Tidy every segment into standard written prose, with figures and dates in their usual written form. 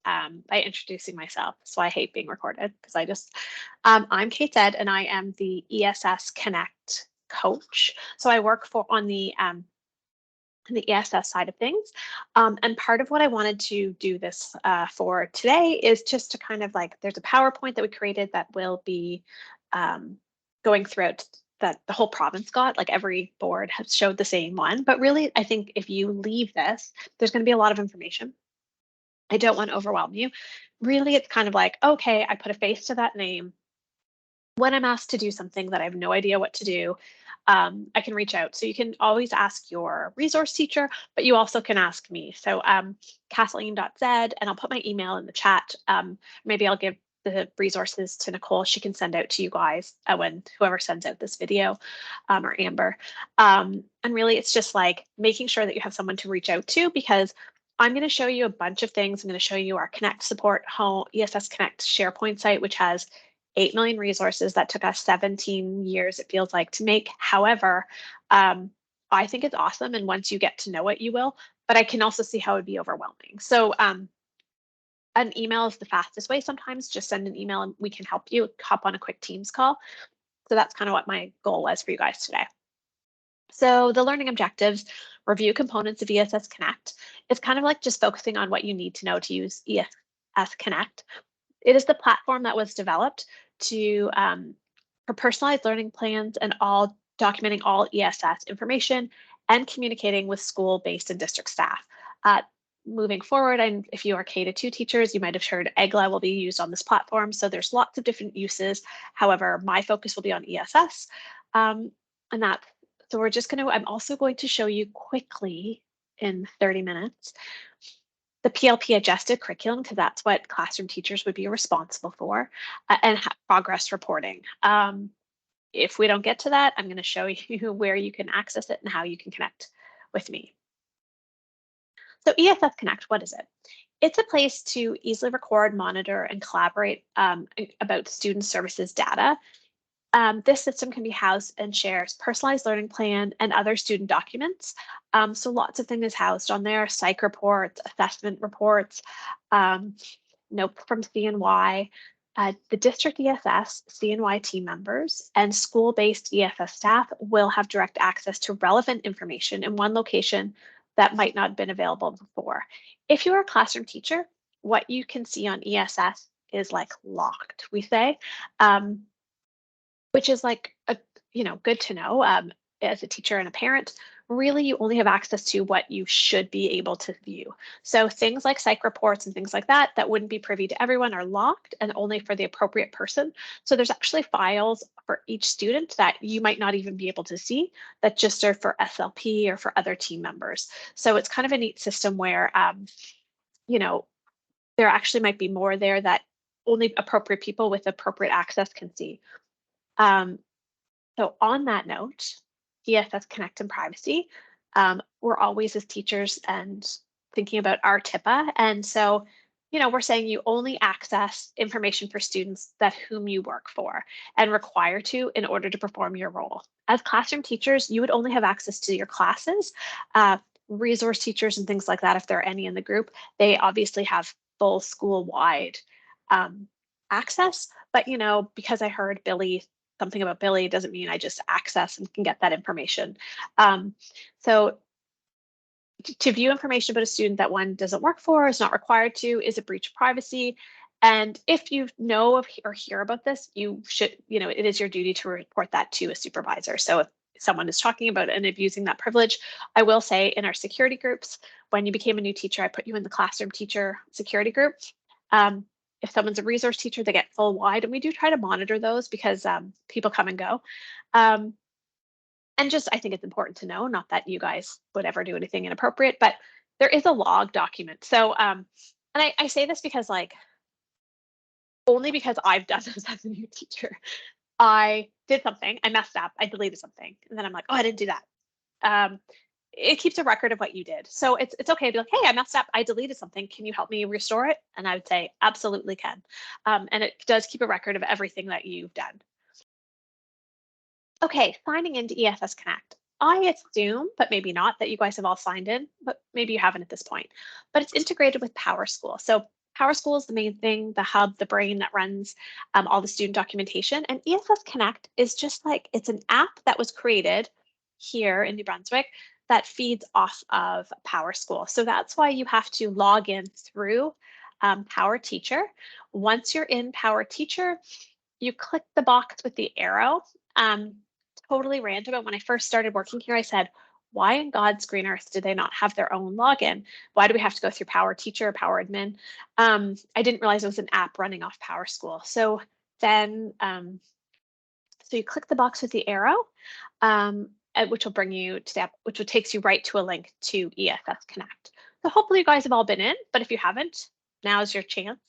by introducing myself. So I hate being recorded because I'm Kat Zed, and I am the ESS Connect coach. So I work on the ESS side of things. And part of what I wanted to do this for today is just to kind of like, there's a PowerPoint that we created that will be going throughout that the whole province got, like every board has showed the same one. But really, I think if you leave this, there's going to be a lot of information. I don't want to overwhelm you. Really, it's kind of like, okay, I put a face to that name. When I'm asked to do something that I have no idea what to do, I can reach out. So you can always ask your resource teacher, but you also can ask me. So Kathleen.Zed, and I'll put my email in the chat. Maybe I'll give the resources to Nicole. She can send out to you guys when whoever sends out this video, or Amber. And really, it's just like making sure that you have someone to reach out to, because I'm going to show you a bunch of things. I'm going to show you our Connect support home ESS Connect SharePoint site, which has 8 million resources that took us 17 years, it feels like, to make. However, I think it's awesome. And once you get to know it, you will. But I can also see how it would be overwhelming. So an email is the fastest way sometimes. Just send an email and we can help you hop on a quick Teams call. So that's kind of what my goal was for you guys today. So the learning objectives: review components of ESS Connect. It's kind of like just focusing on what you need to know to use ESS Connect. It is the platform that was developed for personalized learning plans and documenting all ESS information and communicating with school-based and district staff. Moving forward, and if you are K-2 teachers, you might have heard EGLA will be used on this platform. So there's lots of different uses. However, my focus will be on ESS. So we're just I'm also going to show you quickly in 30 minutes the PLP adjusted curriculum, because that's what classroom teachers would be responsible for, and progress reporting. If we don't get to that, I'm going to show you where you can access it and how you can connect with me. So ESS Connect, what is it? It's a place to easily record, monitor, and collaborate about student services data. This system can be housed and shares personalized learning plan and other student documents. So lots of things is housed on there: psych reports, assessment reports, notes from CNY. The district ESS, CNY team members, and school-based ESS staff will have direct access to relevant information in one location that might not have been available before. If you're a classroom teacher, what you can see on ESS is like locked, we say, which is like good to know as a teacher and a parent. Really, you only have access to what you should be able to view. So things like psych reports and things like that wouldn't be privy to everyone are locked and only for the appropriate person. So there's actually files for each student that you might not even be able to see that just are for SLP or for other team members. So it's kind of a neat system where, there actually might be more there that only appropriate people with appropriate access can see. So on that note, ESS Connect and privacy, we're always as teachers and thinking about our TIPA. And so, we're saying you only access information for students that whom you work for and require to in order to perform your role. As classroom teachers, you would only have access to your classes. Resource teachers and things like that, if there are any in the group, they obviously have full school-wide access. But, because I heard something about Billy doesn't mean I just access and can get that information. So to view information about a student that one doesn't work for, is not required to, is a breach of privacy. And if you know of or hear about this, you should, it is your duty to report that to a supervisor. So if someone is talking about and abusing that privilege, I will say in our security groups, when you became a new teacher, I put you in the classroom teacher security group. If someone's a resource teacher, they get full wide, and we do try to monitor those because people come and go. And just, I think it's important to know, not that you guys would ever do anything inappropriate, but there is a log document. So, and I say this because only because I've done this as a new teacher. I did something, I messed up, I deleted something, and then I'm like, oh, I didn't do that. It keeps a record of what you did. So it's okay to be like, hey, I messed up, I deleted something, can you help me restore it? And I would say, absolutely can. And it does keep a record of everything that you've done. Okay, signing into ESS Connect. I assume, but maybe not, that you guys have all signed in, but maybe you haven't at this point. But it's integrated with Powerschool. So Powerschool is the main thing, the hub, the brain that runs all the student documentation. And ESS Connect is just like, it's an app that was created here in New Brunswick that feeds off of Powerschool. So that's why you have to log in through Power Teacher. Once you're in Power Teacher, you click the box with the arrow. Totally random, but when I first started working here, I said, why in God's green earth did they not have their own login? Why do we have to go through Power Teacher or Power Admin? I didn't realize it was an app running off Powerschool. So then, so you click the box with the arrow, which will bring you to the app, which will takes you right to a link to ESS Connect. So hopefully you guys have all been in, but if you haven't, now's your chance.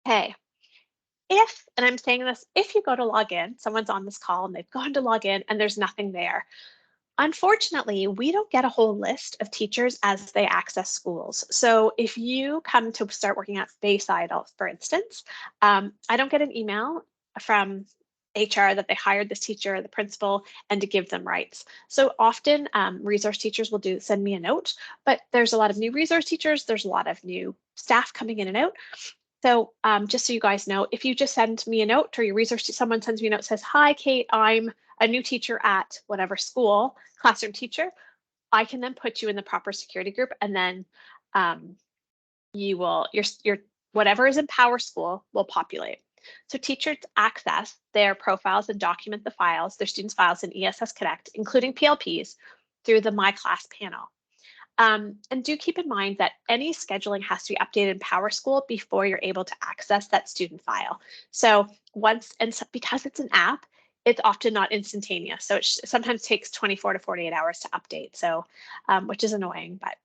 Okay. If, and I'm saying this, if you go to log in, someone's on this call and they've gone to log in and there's nothing there. Unfortunately, we don't get a whole list of teachers as they access schools. So if you come to start working at Bayside, for instance, I don't get an email from HR that they hired this teacher, the principal, and to give them rights. So often resource teachers will send me a note, but there's a lot of new resource teachers. There's a lot of new staff coming in and out. So just so you guys know, if you just send me a note or your resource, someone sends me a note, says, hi, Kate, I'm a new teacher at whatever school, classroom teacher, I can then put you in the proper security group, and then you will, your whatever is in Powerschool will populate. So teachers access their profiles and document the files, their students' files in ESS Connect, including PLPs, through the My Class panel. And do keep in mind that any scheduling has to be updated in Powerschool before you're able to access that student file. So once, and so, because it's an app, it's often not instantaneous. So it sometimes takes 24 to 48 hours to update. So, which is annoying, but.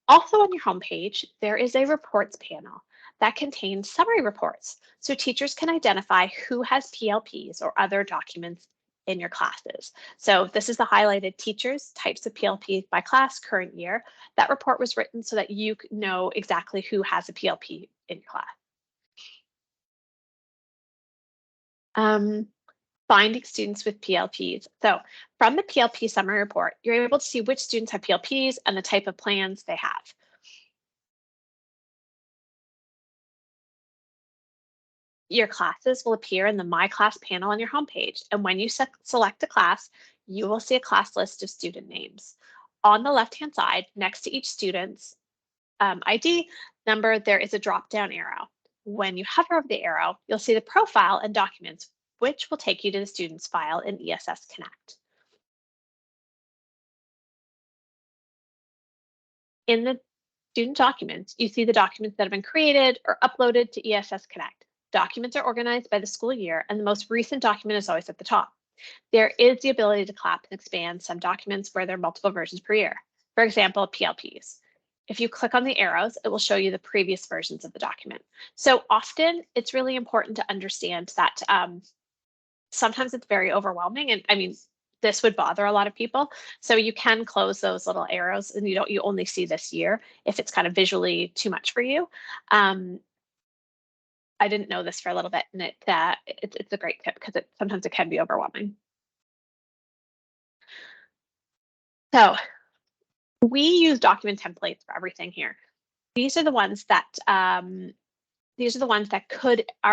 Also on your homepage, there is a reports panel that contains summary reports. So teachers can identify who has PLPs or other documents in your classes. So this is the highlighted teachers, types of PLP by class, current year. That report was written so that you know exactly who has a PLP in your class. Finding students with PLPs. So from the PLP summary report, you're able to see which students have PLPs and the type of plans they have. Your classes will appear in the My Class panel on your homepage, and when you select a class, you will see a class list of student names. On the left-hand side, next to each student's ID number, there is a drop-down arrow. When you hover over the arrow, you'll see the profile and documents, which will take you to the student's file in ESS Connect. In the student documents, you see the documents that have been created or uploaded to ESS Connect. Documents are organized by the school year, and the most recent document is always at the top. There is the ability to collapse and expand some documents where there are multiple versions per year. For example, PLPs. If you click on the arrows, it will show you the previous versions of the document. So often it's really important to understand that sometimes it's very overwhelming. And I mean, this would bother a lot of people. So you can close those little arrows and you only see this year if it's kind of visually too much for you. I didn't know this for a little bit, and it's a great tip because sometimes it can be overwhelming. So we use document templates for everything here. These are the ones that are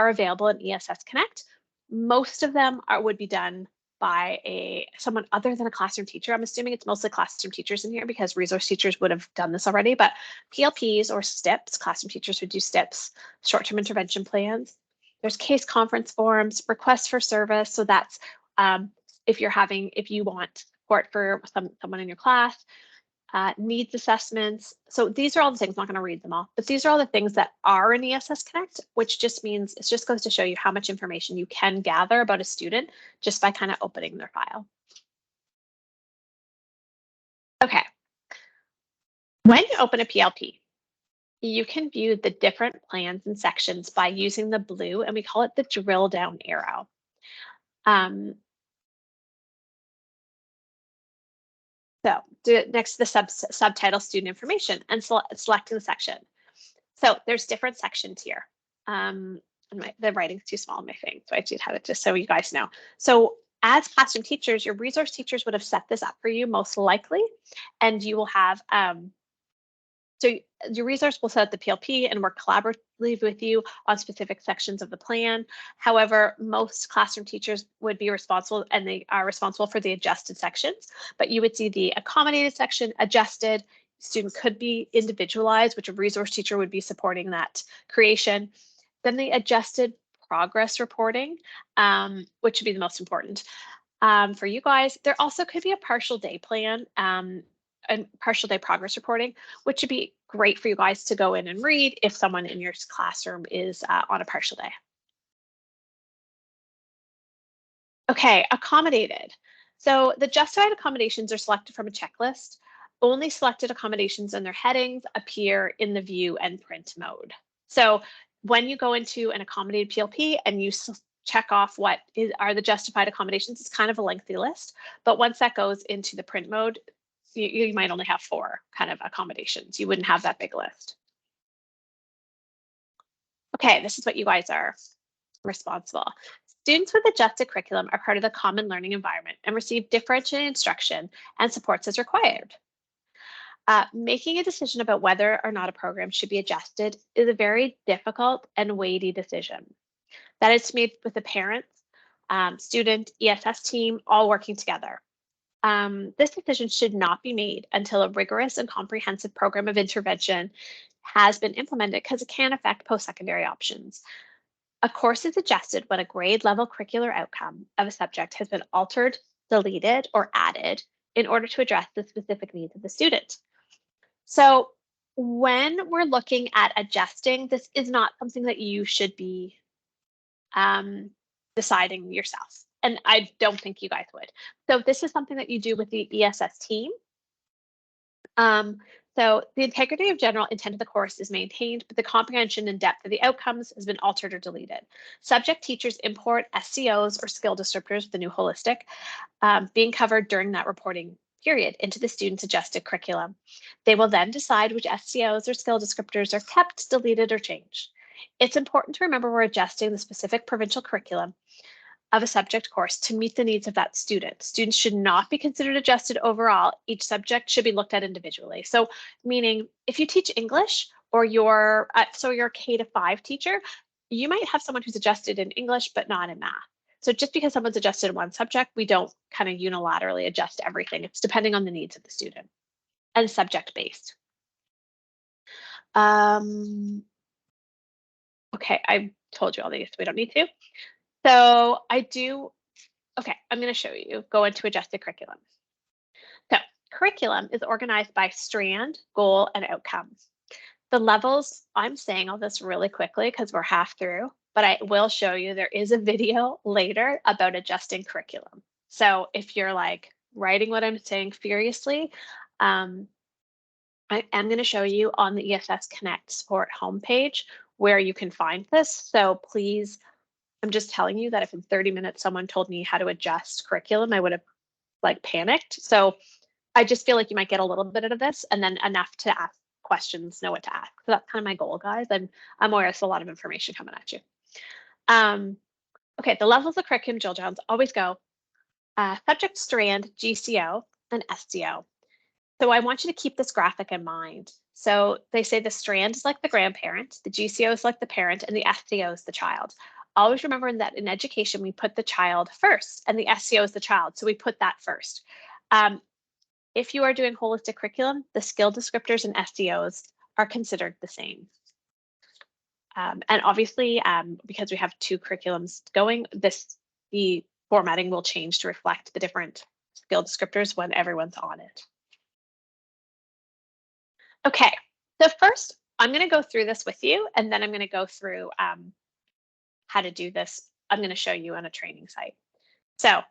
available in ESS Connect. Most of them would be done by someone other than a classroom teacher. I'm assuming it's mostly classroom teachers in here because resource teachers would have done this already, but PLPs or STIPs, classroom teachers would do STIPs, short-term intervention plans. There's case conference forms, requests for service. So that's if you want support for someone in your class, needs assessments. So these are all the things, I'm not going to read them all, but these are all the things that are in ESS Connect, which just means it just goes to show you how much information you can gather about a student just by kind of opening their file. Okay. When you open a PLP, you can view the different plans and sections by using the blue, and we call it the drill down arrow. So next to the subtitle student information and selecting the section. So there's different sections here. The writing's too small on my thing, so I did have it just so you guys know. So as classroom teachers, your resource teachers would have set this up for you most likely, and you will have so your resource will set up the PLP and work collaboratively with you on specific sections of the plan. However, most classroom teachers would be responsible, and they are responsible for the adjusted sections, but you would see the accommodated section, adjusted, student could be individualized, which a resource teacher would be supporting that creation. Then the adjusted progress reporting, which would be the most important. For you guys, there also could be a partial day plan, and partial day progress reporting, which would be great for you guys to go in and read if someone in your classroom is on a partial day. Okay, accommodated. So the justified accommodations are selected from a checklist. Only selected accommodations and their headings appear in the view and print mode. So when you go into an accommodated PLP and you check off what are the justified accommodations, it's kind of a lengthy list, but once that goes into the print mode, you might only have 4 kind of accommodations. You wouldn't have that big list. Okay, this is what you guys are responsible. Students with adjusted curriculum are part of the common learning environment and receive differentiated instruction and supports as required. Making a decision about whether or not a program should be adjusted is a very difficult and weighty decision. That is made with the parents, student, ESS team, all working together. This decision should not be made until a rigorous and comprehensive program of intervention has been implemented, because it can affect post-secondary options. A course is adjusted when a grade level curricular outcome of a subject has been altered, deleted, or added in order to address the specific needs of the student. So when we're looking at adjusting, this is not something that you should be deciding yourself. And I don't think you guys would. So this is something that you do with the ESS team. So the integrity of general intent of the course is maintained, but the comprehension and depth of the outcomes has been altered or deleted. Subject teachers import SCOs or skill descriptors, the new holistic, being covered during that reporting period into the student's adjusted curriculum. They will then decide which SCOs or skill descriptors are kept, deleted, or changed. It's important to remember we're adjusting the specific provincial curriculum of a subject course to meet the needs of that student. Students should not be considered adjusted overall. Each subject should be looked at individually. So meaning if you teach English or you're a K-5 teacher, you might have someone who's adjusted in English but not in math. So just because someone's adjusted in one subject, we don't kind of unilaterally adjust everything. It's depending on the needs of the student and subject based. Okay, I told you all these, so we don't need to. So okay, I'm going to show you, go into adjusted curriculum. So curriculum is organized by strand, goal, and outcome. The levels, I'm saying all this really quickly because we're half through, but I will show you there is a video later about adjusting curriculum. So if you're like writing what I'm saying furiously, I am going to show you on the ESS Connect support homepage where you can find this. So please, I'm just telling you that if in 30 minutes someone told me how to adjust curriculum, I would have like panicked. So I just feel like you might get a little bit of this and then enough to ask questions, know what to ask. So that's kind of my goal, guys. And I'm aware there's a lot of information coming at you. Okay, the levels of curriculum drill downs always go subject, strand, GCO, and SCO. So I want you to keep this graphic in mind. So they say the strand is like the grandparent, the GCO is like the parent, and the SCO is the child. Always remember that in education, we put the child first, and the SCO is the child. So we put that first. If you are doing holistic curriculum, the skill descriptors and SCOs are considered the same. And obviously, because we have 2 curriculums going, the formatting will change to reflect the different skill descriptors when everyone's on it. Okay, so first, I'm going to go through this with you, and then I'm going to go through how to do this. I'm going to show you on a training site. So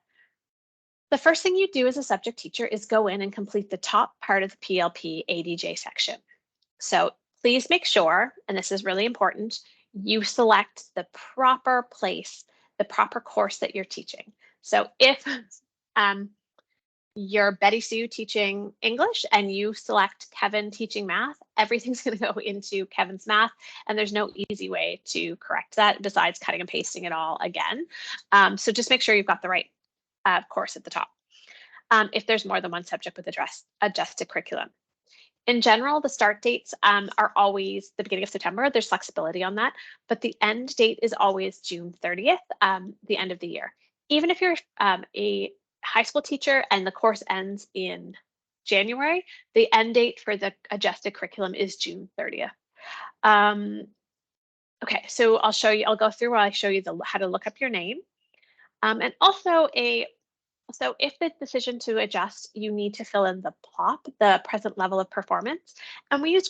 the first thing you do as a subject teacher is go in and complete the top part of the PLP ADJ section. So please make sure, and this is really important, you select the proper place, the proper course that you're teaching. So if you're Betty Sue teaching English and you select Kevin teaching math, everything's going to go into Kevin's math, and there's no easy way to correct that besides cutting and pasting it all again. So just make sure you've got the right course at the top. If there's more than one subject with adjusted curriculum. In general, the start dates are always the beginning of September. There's flexibility on that, but the end date is always June 30th, the end of the year. Even if you're a high school teacher and the course ends in January, the end date for the adjusted curriculum is June 30th. Okay, so I'll go through while I show you how to look up your name. And also so if the decision to adjust, you need to fill in the PLOP, the present level of performance. And we use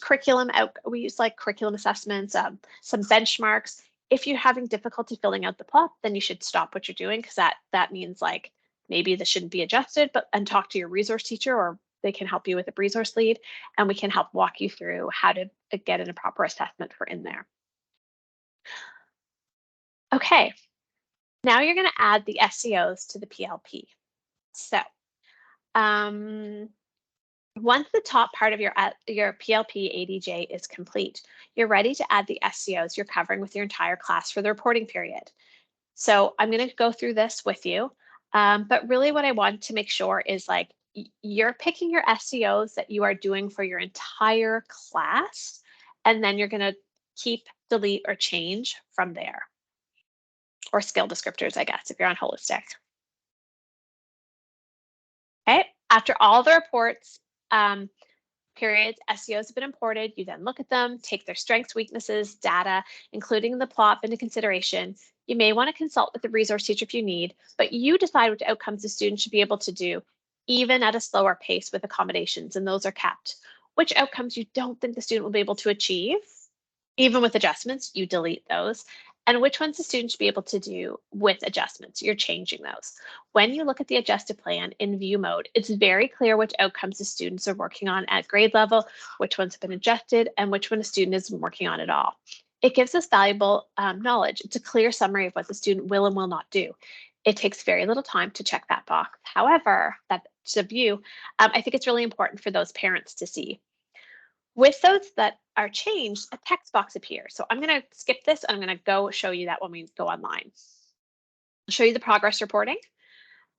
we use like curriculum assessments, some benchmarks. If you're having difficulty filling out the PLOP, then you should stop what you're doing, because that means like maybe this shouldn't be adjusted, and talk to your resource teacher, or they can help you with a resource lead, and we can help walk you through how to get in a proper assessment for in there. Okay, now you're going to add the SEOs to the PLP. So once the top part of your PLP ADJ is complete, you're ready to add the SEOs you're covering with your entire class for the reporting period. So I'm going to go through this with you, but really what I want to make sure is like you're picking your SEOs that you are doing for your entire class, and then you're going to keep, delete, or change from there. Or skill descriptors, I guess, if you're on holistic. Okay, after all the reports, periods, SEOs have been imported, you then look at them, take their strengths, weaknesses, data, including the plot into consideration. You may want to consult with the resource teacher if you need, but you decide which outcomes the student should be able to do, even at a slower pace with accommodations, and those are kept. Which outcomes you don't think the student will be able to achieve, even with adjustments, you delete those. And which ones the student should be able to do with adjustments, you're changing those. When you look at the adjusted plan in view mode, it's very clear which outcomes the students are working on at grade level, which ones have been adjusted, and which one a student isn't working on at all. It gives us valuable knowledge. It's a clear summary of what the student will and will not do. It takes very little time to check that box. However, that's a view. I think it's really important for those parents to see. With those that are changed, a text box appears. So I'm going to skip this. I'm going to go show you that when we go online. I'll show you the progress reporting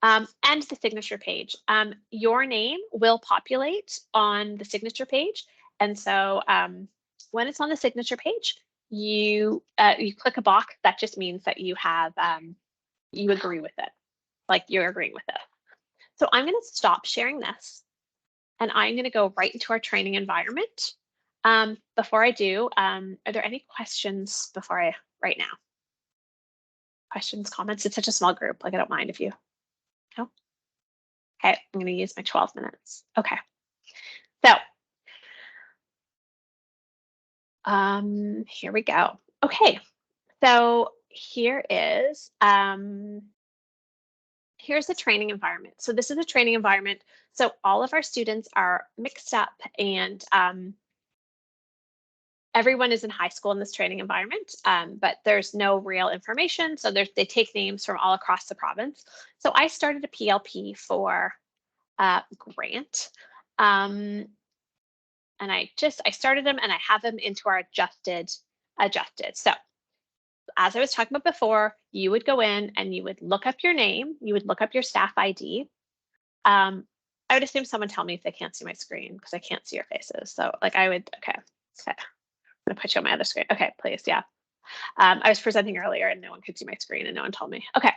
and the signature page. Your name will populate on the signature page. And so when it's on the signature page, you click a box. That just means that you have, you agree with it, like you're agreeing with it. So I'm going to stop sharing this. And I'm going to go right into our training environment. Before I do, are there any questions right now? Questions, comments? It's such a small group. Like, I don't mind if you. No? Okay, I'm going to use my 12 minutes. Okay. So here we go. Okay. So here is here's the training environment. So this is a training environment. So all of our students are mixed up, and everyone is in high school in this training environment, but there's no real information. So they take names from all across the province. So I started a PLP for Grant. And I started them, and I have them into our adjusted. So as I was talking about before, you would go in and you would look up your name, you would look up your staff ID. I would assume someone tell me if they can't see my screen, because I can't see your faces. So like okay. I'm gonna put you on my other screen. Okay, please, yeah. I was presenting earlier and no one could see my screen and no one told me. Okay,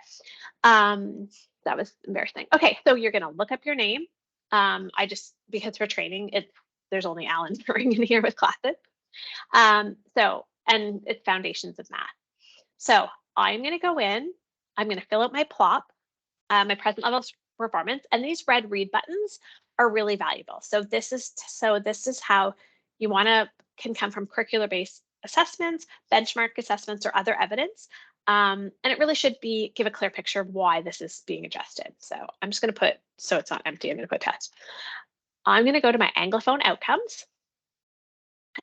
that was embarrassing. Okay, so you're gonna look up your name. Because for training, there's only Alan in here with classes. And it's foundations of math. So I'm going to go in, I'm going to fill out my plot, my present level performance, and these red read buttons are really valuable. So this is how you can come from curricular-based assessments, benchmark assessments, or other evidence. And it really should give a clear picture of why this is being adjusted. So I'm just going to so it's not empty, I'm going to put test. I'm going to go to my Anglophone outcomes.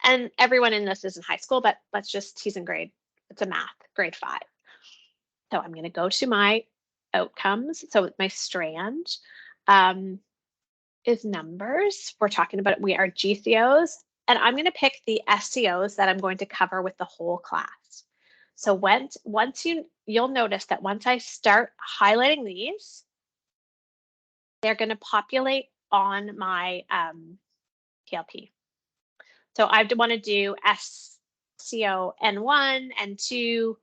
And everyone in this is in high school, but he's in it's a math, grade 5. So I'm going to go to my outcomes. So my strand is numbers. We're talking about, we are GCOs, and I'm going to pick the SCOs that I'm going to cover with the whole class. So once you'll notice that once I start highlighting these, they're going to populate on my PLP. So I want to do SCO N1, N2,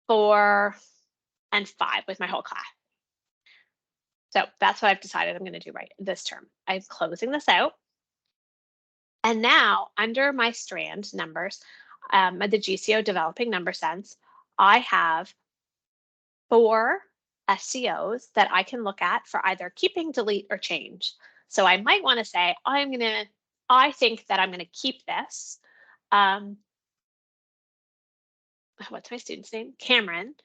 4, and 5 with my whole class. So that's what I've decided I'm going to do right this term. I'm closing this out. And now under my strand numbers, the GCO developing number sense, I have 4 SCOs that I can look at for either keeping, delete, or change. So I might want to say, I think that I'm going to keep this. What's my student's name? Cameron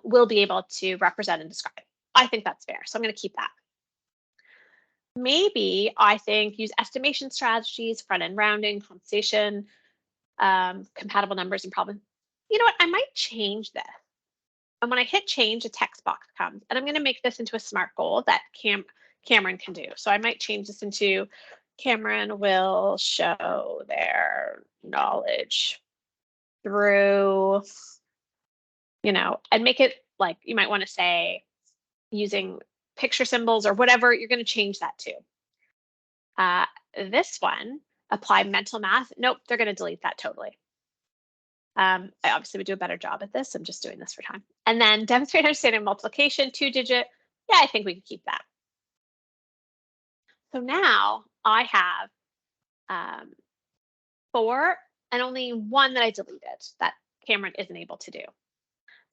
will be able to represent and describe. I think that's fair. So I'm going to keep that. Maybe I think use estimation strategies, front-end rounding, compensation, compatible numbers and problem. You know what? I might change this. And when I hit change, a text box comes. And I'm going to make this into a SMART goal that Cameron can do. So I might change this into Cameron will show their knowledge through, and make it like, you might want to say using picture symbols or whatever, you're going to change that to. This one, apply mental math. Nope, they're going to delete that totally. I obviously would do a better job at this. I'm just doing this for time. And then demonstrate understanding multiplication, 2-digit. Yeah, I think we could keep that. So now I have 4 and only 1 that I deleted that Cameron isn't able to do.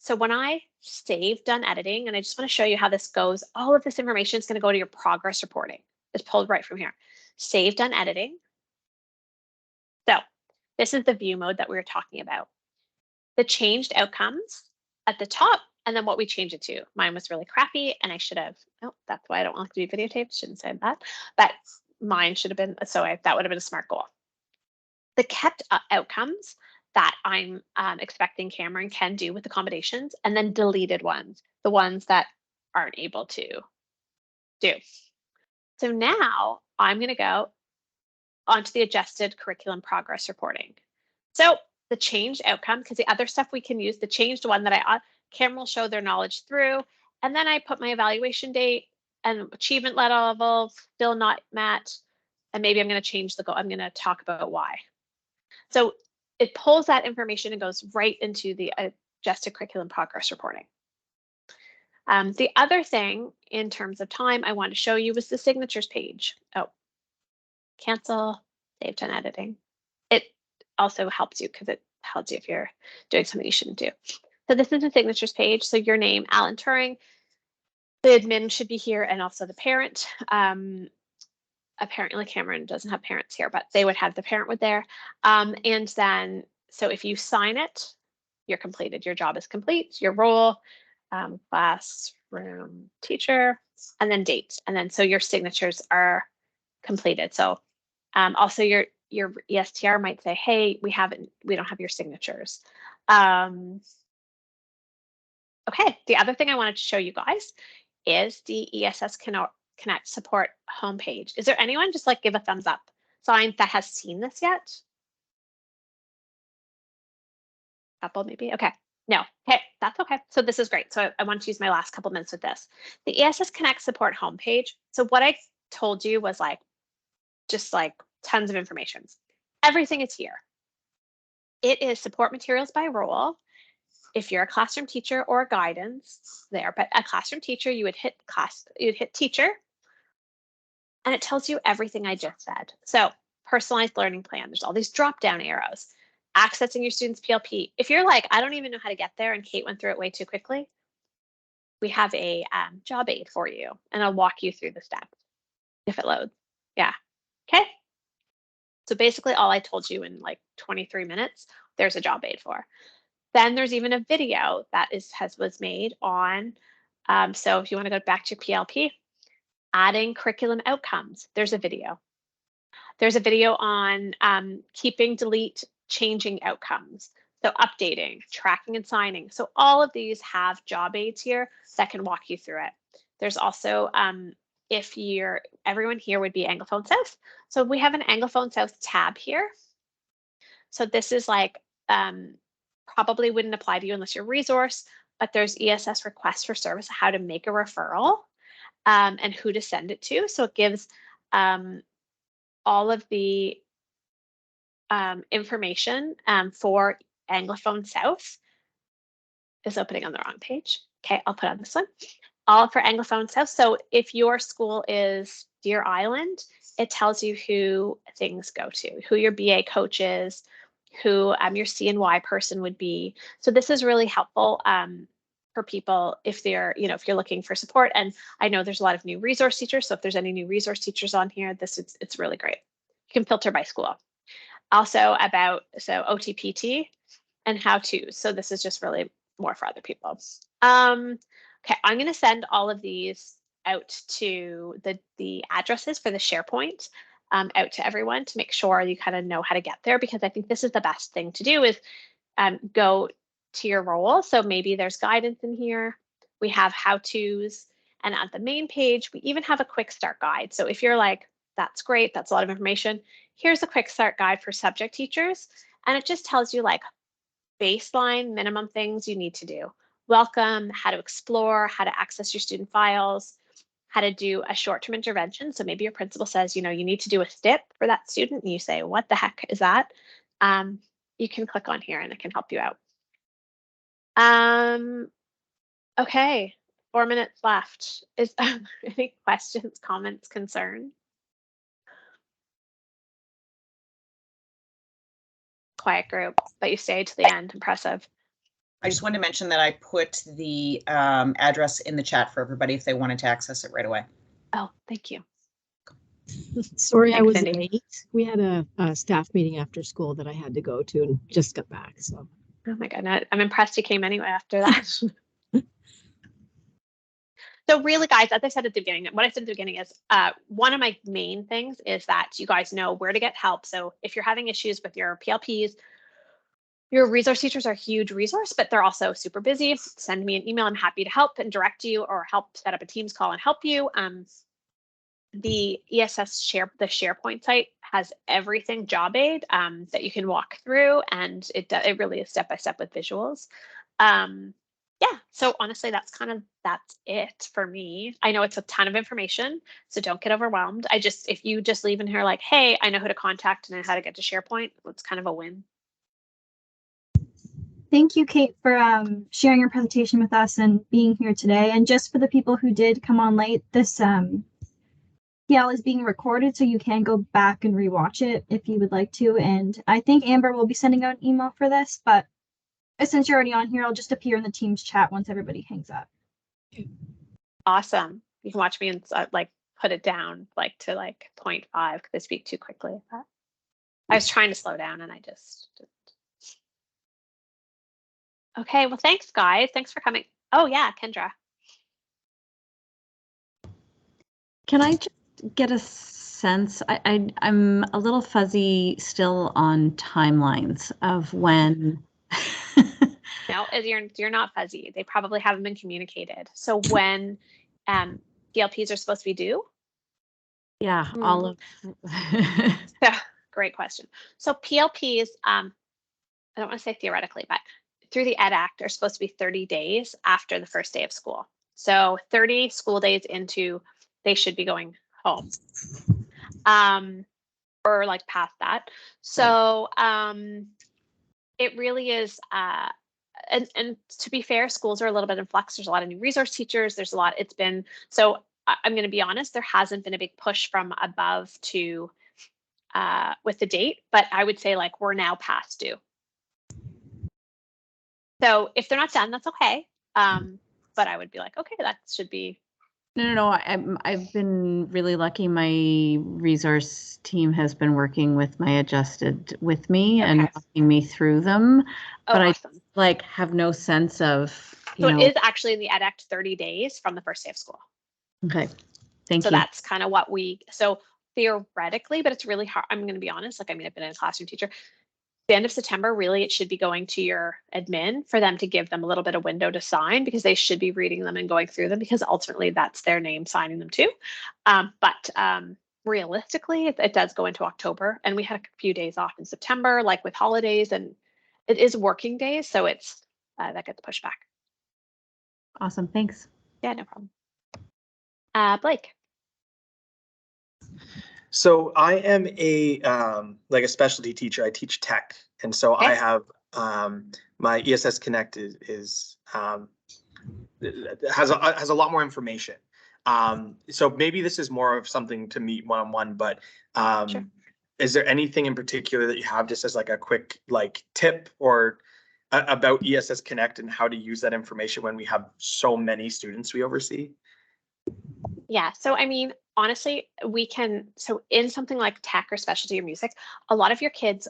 So when I save done editing, and I just want to show you how this goes, all of this information is going to go to your progress reporting. It's pulled right from here. Save done editing. So this is the view mode that we were talking about. The changed outcomes at the top, and then what we change it to. Mine was really crappy, and I should have, that's why I don't want it to be videotaped. Shouldn't say that. But mine should have been, that would have been a SMART goal. The kept outcomes that I'm expecting Cameron can do with accommodations, and then deleted ones, the ones that aren't able to do. So now I'm going to go onto the adjusted curriculum progress reporting. So the changed outcome, because the other stuff we can use, the changed one that Cameron will show their knowledge through, and then I put my evaluation date and achievement level still not met, and maybe I'm going to change the goal. I'm going to talk about why. So it pulls that information and goes right into the adjusted curriculum progress reporting. The other thing in terms of time I want to show you was the signatures page. Oh, cancel, save done editing. It also helps you because it tells you if you're doing something you shouldn't do. So this is the signatures page. So your name, Alan Turing, the admin should be here, and also the parent. Apparently Cameron doesn't have parents here, but they would have the parent with there. And then, so if you sign it, you're completed. Your job is complete. Your role, classroom teacher, and then date. And then so your signatures are completed. So also your ESTR might say, hey, we don't have your signatures. Okay, the other thing I wanted to show you guys is the ESS Connect support homepage. Is there anyone just like give a thumbs up sign that has seen this yet? Couple maybe. Okay. No. Okay, that's okay. So this is great. So I want to use my last couple minutes with this. The ESS Connect support homepage. So what I told you was just tons of information. Everything is here. It is support materials by role. If you're a classroom teacher or guidance there, but a classroom teacher, you would hit teacher. And it tells you everything I just said. So personalized learning plan, there's all these drop-down arrows, accessing your students' PLP. If you're like, I don't even know how to get there, and Kate went through it way too quickly, we have a job aid for you, and I'll walk you through the steps if it loads. Yeah, okay. So basically all I told you in 23 minutes, there's a job aid for. Then there's even a video that was made on, so if you want to go back to your PLP, adding curriculum outcomes, there's a video. There's a video on keeping, delete, changing outcomes. So updating, tracking, and signing. So all of these have job aids here that can walk you through it. There's also, everyone here would be Anglophone South. So we have an Anglophone South tab here. So this is probably wouldn't apply to you unless you're a resource, but there's ESS requests for service, how to make a referral. and who to send it to. So it gives all of the information for Anglophone South. Is opening on the wrong page. Okay, I'll put on this one. All for Anglophone South. So if your school is Deer Island, it tells you who things go to, who your BA coach is, who your CNY person would be. So this is really helpful for people if they're, if you're looking for support. And I know there's a lot of new resource teachers. So if there's any new resource teachers on here, it's really great. You can filter by school. Also OTPT and how to. So this is just really more for other people. Okay, I'm going to send all of these out to the addresses for the SharePoint out to everyone to make sure you kind of know how to get there, because I think this is the best thing to do is go to your role. So maybe there's guidance in here. We have how-tos, and at the main page, we even have a quick start guide. So if you're like, that's great, that's a lot of information, here's a quick start guide for subject teachers. And it just tells you like baseline minimum things you need to do. Welcome, how to explore, how to access your student files, how to do a short-term intervention. So maybe your principal says, you need to do a STIP for that student, and you say, what the heck is that? You can click on here and it can help you out. Okay, 4 minutes left. Is any questions, comments, concerns? Quiet group, but you stayed to the end. Impressive. I just wanted to mention that I put the address in the chat for everybody if they wanted to access it right away. Oh, thank you. Sorry, Thanks, I was Cindy. late. We had a staff meeting after school that I had to go to and just got back. So. Oh my goodness, I'm impressed you came anyway after that. So really, guys, as I said at the beginning, what I said at the beginning is one of my main things is that you guys know where to get help. So if you're having issues with your PLPs, your resource teachers are a huge resource, but they're also super busy. Send me an email. I'm happy to help and direct you or help set up a Teams call and help you. The ESS the SharePoint site has everything job aid that you can walk through, and it really is step-by-step with visuals. Yeah, so honestly, that's it for me. I know it's a ton of information, so don't get overwhelmed. If you just leave in here like, hey, I know who to contact and I know how to get to SharePoint, it's kind of a win. Thank you, Kate, for sharing your presentation with us and being here today. And just for the people who did come on late, this PL is being recorded, so you can go back and rewatch it if you would like to. And I think Amber will be sending out an email for this, but since you're already on here, I'll just appear in the Teams chat once everybody hangs up. Awesome. You can watch me and put it down to 0.5 because I speak too quickly. But I was trying to slow down and I just didn't. Okay, well, thanks, guys. Thanks for coming. Oh, yeah, Kendra. Can I just get a sense? I'm a little fuzzy still on timelines of when. No, you're not fuzzy. They probably haven't been communicated. So when PLPs are supposed to be due? Yeah, all of. Yeah, great question. So PLPs, I don't want to say theoretically, but through the Ed Act are supposed to be 30 days after the first day of school. So 30 school days into, they should be going home. Or past that. So it really is, and to be fair, schools are a little bit in flux. There's a lot of new resource teachers. There's a lot, so I'm going to be honest, there hasn't been a big push from above to with the date, but I would say we're now past due. So if they're not done, that's okay. But I would be okay, that should be. No. I've been really lucky. My resource team has been working with my adjusted with me and walking me through them. Oh, but awesome. I have no sense of. So it is actually in the Ed Act 30 days from the first day of school. Okay, thank you. So that's kind of what so theoretically, but it's really hard. I'm going to be honest. I've been a classroom teacher. The end of September, really, it should be going to your admin for them to give them a little bit of window to sign, because they should be reading them and going through them, because ultimately that's their name signing them too. But realistically, it does go into October, and we had a few days off in September, with holidays, and it is working days, so it's that gets pushed back. Awesome, thanks. Yeah, no problem. Blake. So I am a like a specialty teacher. I teach tech, and so I Okay. have my ESS Connect is has a lot more information. So maybe this is more of something to meet one-on-one, but Sure. is there anything in particular that you have just as like a quick like tip or about ESS Connect and how to use that information when we have so many students we oversee? Yeah. So, I mean, honestly, so in something like tech or specialty or music, a lot of your kids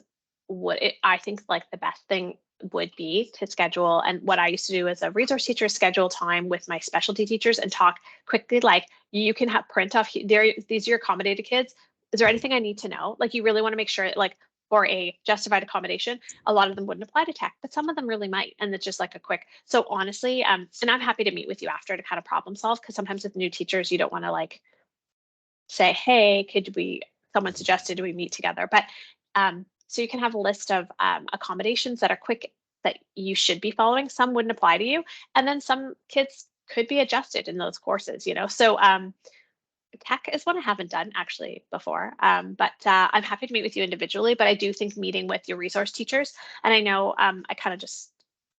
I think like the best thing would be to schedule. And what I used to do as a resource teacher is schedule time with my specialty teachers and talk quickly. Like you can have print off these are your accommodated kids. Is there anything I need to know? Like you really want to make sure like for a justified accommodation, a lot of them wouldn't apply to tech, but some of them really might. And it's just like a quick, so honestly, and I'm happy to meet with you after to kind of problem solve, because sometimes with new teachers, you don't want to like say, hey, someone suggested we meet together. But so you can have a list of accommodations that are quick that you should be following. Some wouldn't apply to you. And then some kids could be adjusted in those courses, So tech is one I haven't done actually before, but I'm happy to meet with you individually. But I do think meeting with your resource teachers, and I know I kind of just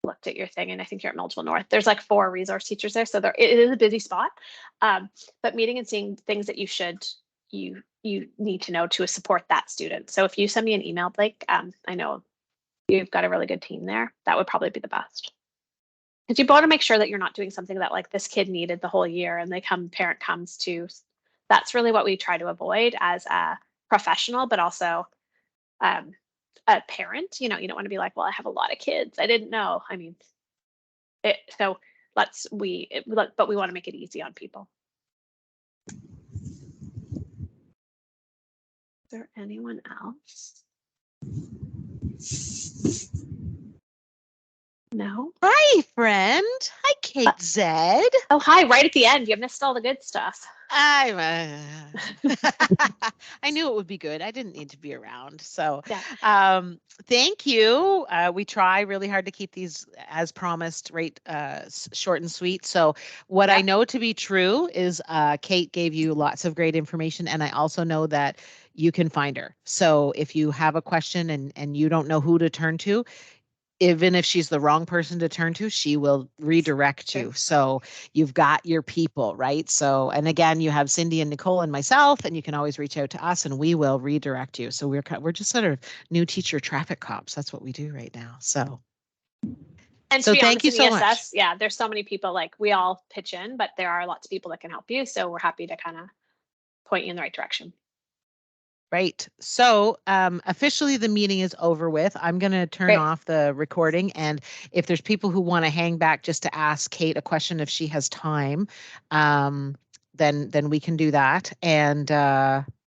looked at your thing, and I think you're at Melville North. There's like 4 resource teachers there, so it is a busy spot. But meeting and seeing things that you need to know to support that student. So if you send me an email, Blake, I know you've got a really good team there. That would probably be the best. Because you want to make sure that you're not doing something that like this kid needed the whole year and parent comes to. That's really what we try to avoid as a professional, but also a parent. You don't want to be like, well, I have a lot of kids, I didn't know. I mean, but we want to make it easy on people. Is there anyone else? No. Hi, friend. Hi, Kat Zed. Oh, hi! Right at the end, you missed all the good stuff. I knew it would be good. I didn't need to be around. So, Yeah. Thank you. We try really hard to keep these, as promised, right, short and sweet. So what I know to be true is Kate gave you lots of great information, and I also know that you can find her. So if you have a question and you don't know who to turn to, even if she's the wrong person to turn to, she will redirect you. So you've got your people, right? So, and again, you have Cindy and Nicole and myself, and you can always reach out to us and we will redirect you. So we're just sort of new teacher traffic cops. That's what we do right now. So. And so to be thank honest, you in so ESS, much. yeah, there's so many people, like we all pitch in, but there are lots of people that can help you. So we're happy to kind of point you in the right direction. Right. So officially the meeting is over with. I'm going to turn off the recording. And if there's people who want to hang back just to ask Kate a question, if she has time, then we can do that. And